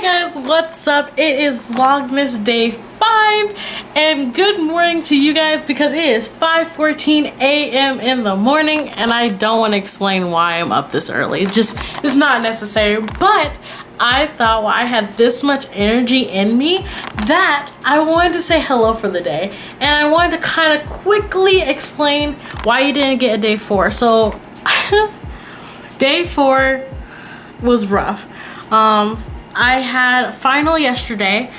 guys, what's up? It is Vlogmas day 5 and good morning to you guys because it is 5:14 a.m. in the morning and I don't want to explain why I'm up this early. It's not necessary, but I thought while I had this much energy in me that I wanted to say hello for the day, and I wanted to kind of quickly explain why you didn't get a day 4. So day 4 was rough. I had a final yesterday.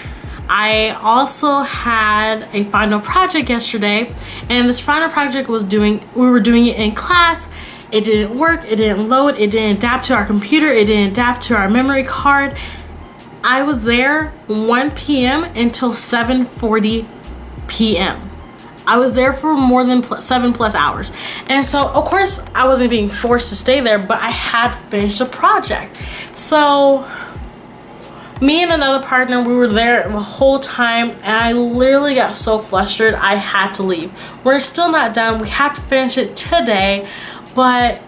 I also had a final project yesterday, and this final project was we were doing it in class. It didn't work, it didn't load, it didn't adapt to our computer, it didn't adapt to our memory card. I was there 1 p.m. until 7:40 p.m. I was there for more than 7+ hours. And so, of course, I wasn't being forced to stay there, but I had finished a project. So, me and another partner, we were there the whole time, and I literally got so flustered, I had to leave. We're still not done. We have to finish it today, but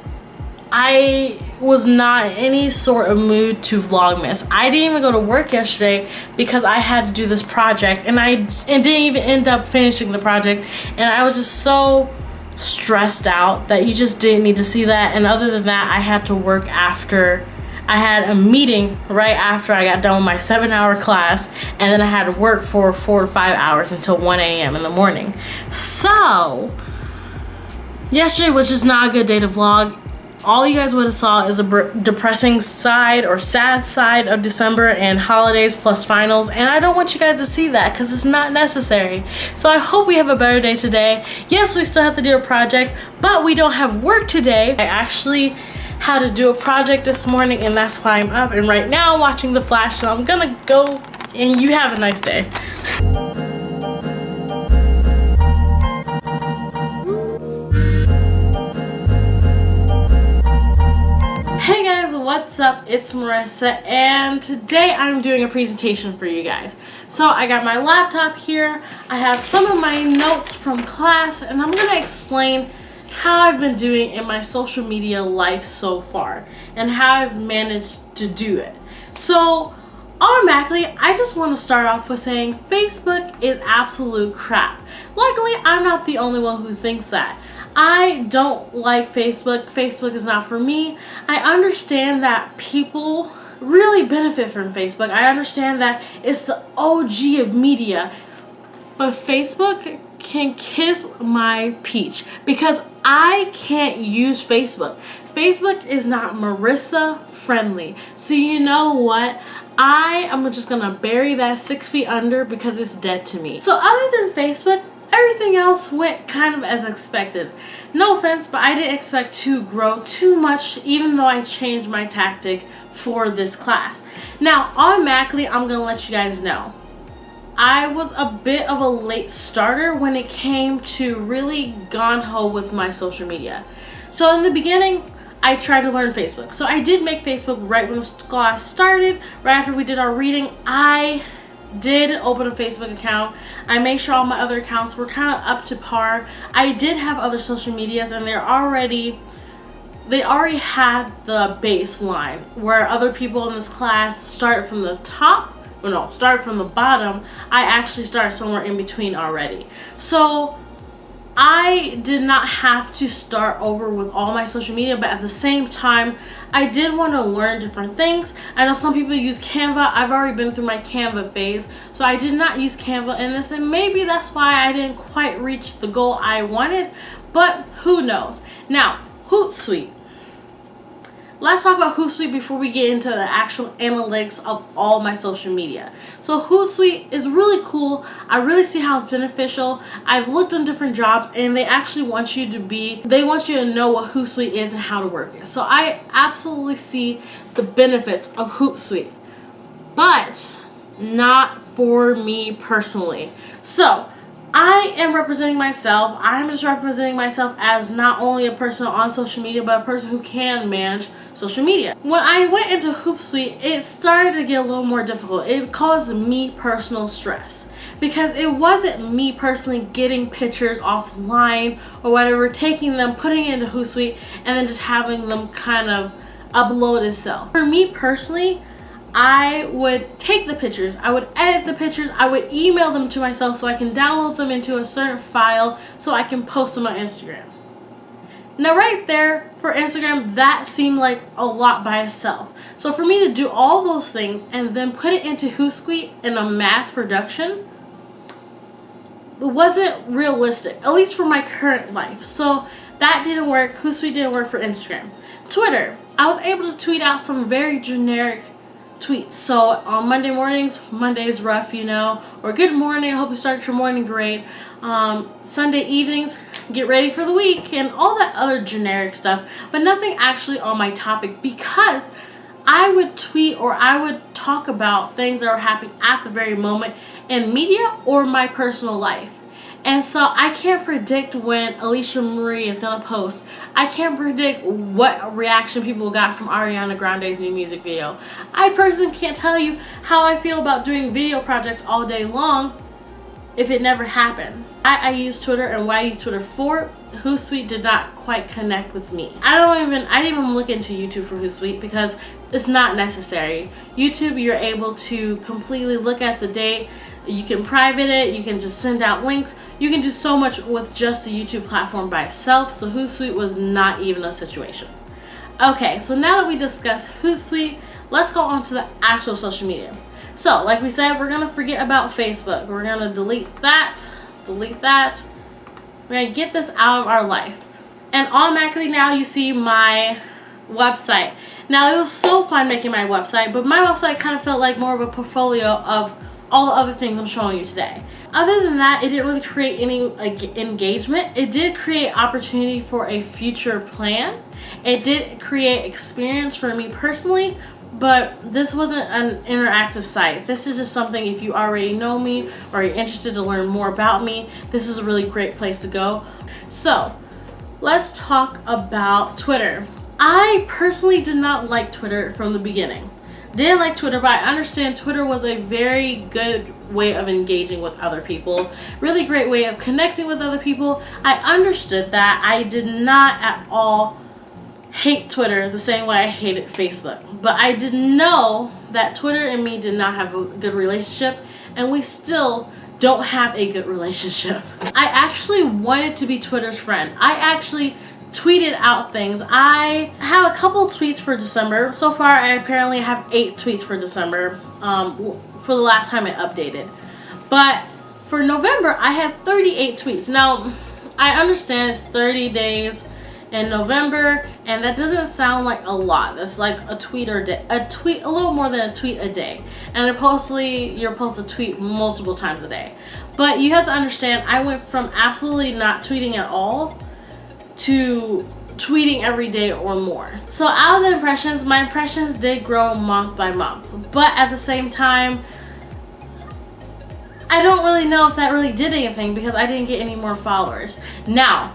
I was not in any sort of mood to Vlogmas. I didn't even go to work yesterday because I had to do this project, and I didn't even end up finishing the project, and I was just so stressed out that you just didn't need to see that. And other than that, I had to work after. I had a meeting right after I got done with my 7-hour class, and then I had to work for 4 to 5 hours until 1 a.m. in the morning. So yesterday was just not a good day to vlog. All you guys would have saw is a depressing side or sad side of December and holidays plus finals, and I don't want you guys to see that because it's not necessary. So I hope we have a better day today. Yes, we still have to do a project, but we don't have work today. I actually had to do a project this morning, and that's why I'm up, and right now I'm watching The Flash, so I'm gonna go, and you have a nice day. Hey guys, what's up? It's Marissa, and today I'm doing a presentation for you guys. So I got my laptop here, I have some of my notes from class, and I'm gonna explain how I've been doing in my social media life so far and how I've managed to do it. So automatically, I just want to start off with saying Facebook is absolute crap. Luckily, I'm not the only one who thinks that. I don't like Facebook. Facebook is not for me. I understand that people really benefit from Facebook. I understand that it's the OG of media, but Facebook can kiss my peach because I can't use Facebook. Facebook is not Marissa friendly. So you know what? I am just gonna bury that 6 feet under because it's dead to me. So other than Facebook, everything else went kind of as expected. No offense, but I didn't expect to grow too much even though I changed my tactic for this class. Now, automatically, I'm gonna let you guys know I was a bit of a late starter when it came to really gung-ho with my social media. So in the beginning, I tried to learn Facebook. So I did make Facebook right when the class started. Right after we did our reading, I did open a Facebook account. I made sure all my other accounts were kind of up to par. I did have other social medias, and they already had the baseline where other people in this class started from the top. Well, no, start from the bottom. I actually started somewhere in between already. So I did not have to start over with all my social media, but at the same time, I did want to learn different things. I know some people use Canva. I've already been through my Canva phase, so I did not use Canva in this, and maybe that's why I didn't quite reach the goal I wanted, but who knows. Now, Hootsuite. Let's talk about Hootsuite before we get into the actual analytics of all my social media. So Hootsuite is really cool. I really see how it's beneficial. I've looked on different jobs, and they actually want you to know what Hootsuite is and how to work it. So I absolutely see the benefits of Hootsuite, but not for me personally. So I am representing myself. I'm just representing myself as not only a person on social media, but a person who can manage social media. When I went into Hootsuite, it started to get a little more difficult. It caused me personal stress because it wasn't me personally getting pictures offline or whatever, taking them, putting it into Hootsuite, and then just having them kind of upload itself. For me personally, I would take the pictures, I would edit the pictures, I would email them to myself so I can download them into a certain file so I can post them on Instagram. Now right there, for Instagram, that seemed like a lot by itself. So for me to do all those things and then put it into Hootsuite in a mass production, it wasn't realistic, at least for my current life. So that didn't work. Hootsuite didn't work for Instagram. Twitter, I was able to tweet out some very generic tweets. So on Monday mornings, Monday's rough, you know, or good morning, I hope you started your morning great. Sunday evenings, get ready for the week, and all that other generic stuff, but nothing actually on my topic, because I would tweet or I would talk about things that were happening at the very moment in media or my personal life. And so I can't predict when Alicia Marie is going to post. I can't predict what reaction people got from Ariana Grande's new music video. I personally can't tell you how I feel about doing video projects all day long if it never happened. I use Twitter, and what I use Twitter for, Hootsuite did not quite connect with me. I didn't even look into YouTube for Hootsuite because it's not necessary. YouTube, you're able to completely look at the date. You can private it, you can just send out links. You can do so much with just the YouTube platform by itself, so Hootsuite was not even a situation. Okay, so now that we discussed Hootsuite, let's go on to the actual social media. So, like we said, we're going to forget about Facebook. We're going to delete that. We're going to get this out of our life. And automatically now you see my website. Now, it was so fun making my website, but my website kind of felt like more of a portfolio of all the other things I'm showing you today. Other than that, it didn't really create any engagement. It did create opportunity for a future plan. It did create experience for me personally, but this wasn't an interactive site. This is just something, if you already know me or you're interested to learn more about me, this is a really great place to go. So let's talk about Twitter. I personally did not like Twitter from the beginning. Didn't like Twitter, but I understand Twitter was a very good way of engaging with other people. Really great way of connecting with other people. I understood that. I did not at all hate Twitter the same way I hated Facebook. But I did know that Twitter and me did not have a good relationship, and we still don't have a good relationship. I actually wanted to be Twitter's friend. I actually tweeted out things. I have a couple tweets for December. So far, I apparently have 8 tweets for December for the last time I updated. But for November, I had 38 tweets. Now, I understand it's 30 days in November, and that doesn't sound like a lot. That's like a tweet a day, a little more than a tweet a day. And supposedly, you're supposed to tweet multiple times a day. But you have to understand, I went from absolutely not tweeting at all to tweeting every day or more. So out of the impressions, my impressions did grow month by month. But at the same time, I don't really know if that really did anything because I didn't get any more followers. Now,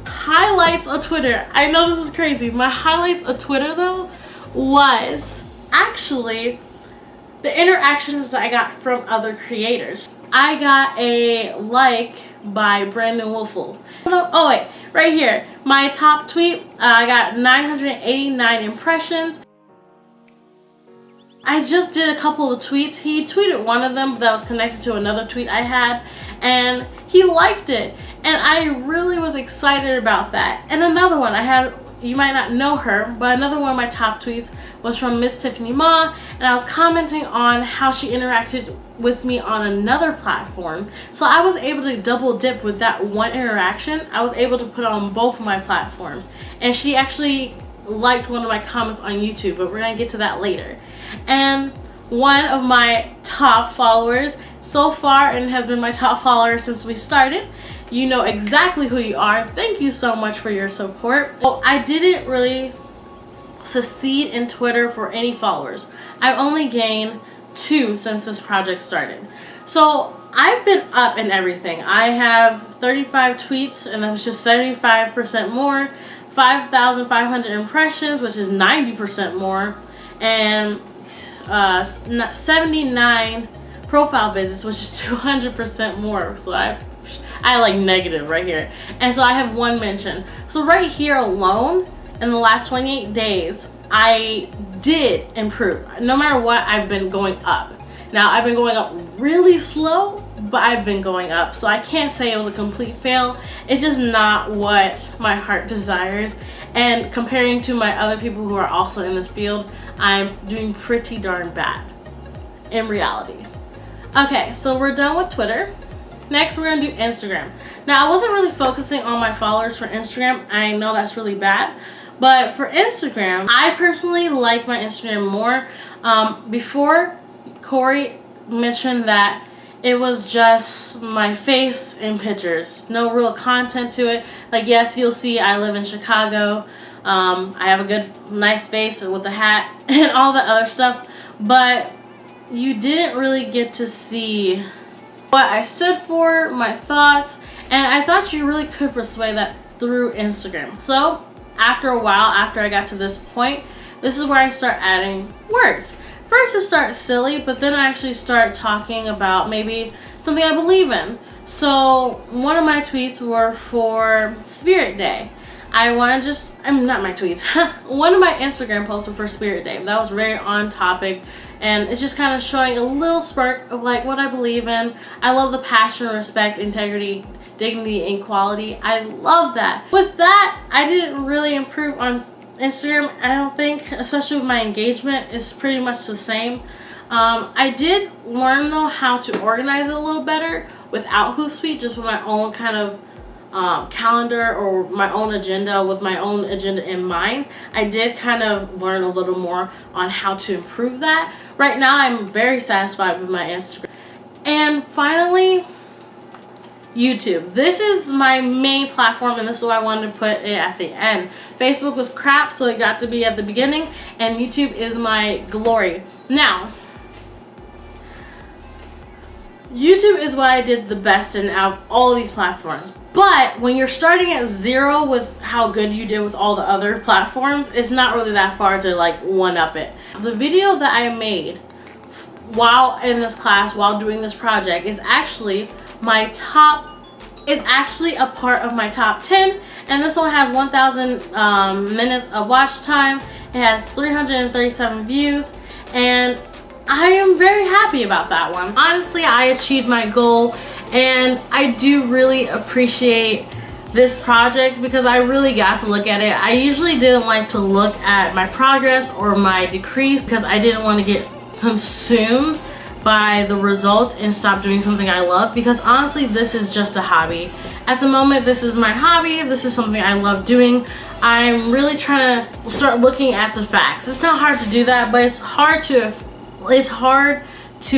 highlights of Twitter. I know this is crazy. My highlights of Twitter though was actually the interactions that I got from other creators. I got a like by Brandon Wolfel. Oh wait, right here. My top tweet, I got 989 impressions. I just did a couple of tweets. He tweeted one of them that was connected to another tweet I had, and he liked it. And I really was excited about that. And another one I had, you might not know her, but another one of my top tweets was from Miss Tiffany Ma, and I was commenting on how she interacted with me on another platform. So I was able to double dip with that one interaction. I was able to put on both of my platforms. And she actually liked one of my comments on YouTube, but we're gonna get to that later. And one of my top followers so far, and has been my top follower since we started, you know exactly who you are. Thank you so much for your support. Well, I didn't really succeed in Twitter for any followers. I've only gained 2 since this project started. So I've been up in everything. I have 35 tweets, and that's just 75% more, 5,500 impressions, which is 90% more, and 79 profile visits, which is 200% more. So I like negative right here. And so I have 1 mention. So right here alone, in the last 28 days, I did improve. No matter what, I've been going up. Now, I've been going up really slow, but I've been going up. So I can't say it was a complete fail. It's just not what my heart desires. And comparing to my other people who are also in this field, I'm doing pretty darn bad in reality. Okay, so we're done with Twitter. Next, we're gonna do Instagram. Now, I wasn't really focusing on my followers for Instagram. I know that's really bad. But for Instagram, I personally like my Instagram more. Before, Corey mentioned that it was just my face in pictures. No real content to it. Like, yes, you'll see I live in Chicago. I have a good, nice face with a hat and all the other stuff. But you didn't really get to see what I stood for, my thoughts. And I thought you really could persuade that through Instagram. So, after a while, after I got to this point, this is where I start adding words. First, it starts silly, but then I actually start talking about maybe something I believe in. So one of my tweets were for Spirit Day. Not my tweets. One of my Instagram posts were for Spirit Day. That was very on topic, and it's just kind of showing a little spark of like what I believe in. I love the passion, respect, integrity, dignity, and equality. I love that. With that, I didn't really improve on Instagram, I don't think, especially with my engagement. It's pretty much the same. I did learn though how to organize it a little better without Hootsuite, just with my own kind of calendar or my own agenda, with my own agenda in mind. I did kind of learn a little more on how to improve that. Right now, I'm very satisfied with my Instagram. And finally, YouTube. This is my main platform, and this is why I wanted to put it at the end. Facebook was crap, so it got to be at the beginning, and YouTube is my glory. Now, YouTube is what I did the best in out of all these platforms. But when you're starting at zero with how good you did with all the other platforms, it's not really that far to like one-up it. The video that I made while in this class, while doing this project, is actually a part of my top 10, and this one has 1,000 minutes of watch time. It has 337 views, and I am very happy about that one. Honestly, I achieved my goal, and I do really appreciate this project because I really got to look at it. I usually didn't like to look at my progress or my decrease because I didn't want to get consumed by the results and stop doing something I love, because honestly, this is just a hobby. At the moment, this is my hobby. This is something I love doing. I'm really trying to start looking at the facts. It's not hard to do that, but it's hard to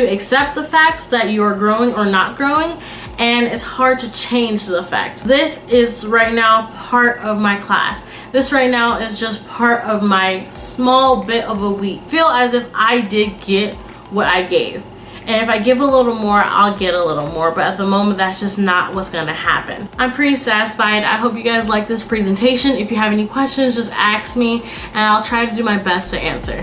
accept the facts that you are growing or not growing, and it's hard to change the fact. This is right now part of my class. This right now is just part of my small bit of a week. I feel as if I did get what I gave. And if I give a little more, I'll get a little more. But at the moment, that's just not what's going to happen. I'm pretty satisfied. I hope you guys like this presentation. If you have any questions, just ask me, and I'll try to do my best to answer.